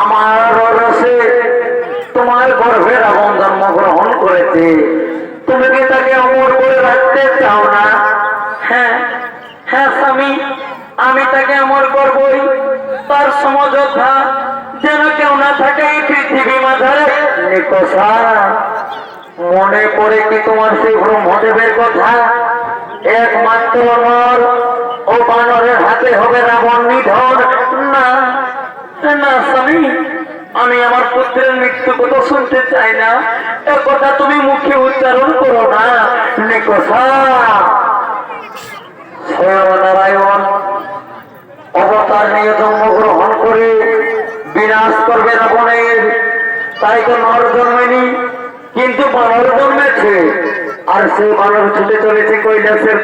আমার রসে তোমার গর্ভে রাবণ জন্মগ্রহণ করেছে, তুমি কি তাকে অমর করে রাখতে চাও না? হ্যাঁ হ্যাঁ স্বামী, আমি তাকে অমর করবই। তার সমযোদ্ধা যেন কেউ না থাকে এই পৃথিবী মাঝারে। নিকষা, মনে পড়ে কি তোমার সেই ব্রহ্মদেবের কথা? একমাত্র নর ও বানরের হাতে হবে রাবণ নিধন। না না স্বামী, আমি আমার পুত্রের মৃত্যু কথা শুনতে চাই না। এ কথা তুমি মুখে উচ্চারণ করো না। নিকষা, নারায়ণ অবতার নিয়ে জন্মগ্রহণ করে বিনাশ করবে রাবণের, তাই তো নর জন্মেনি, কিন্তু বানর জন্মেছে। আর সেই বানর ছুটে চলেছে কৈলাসের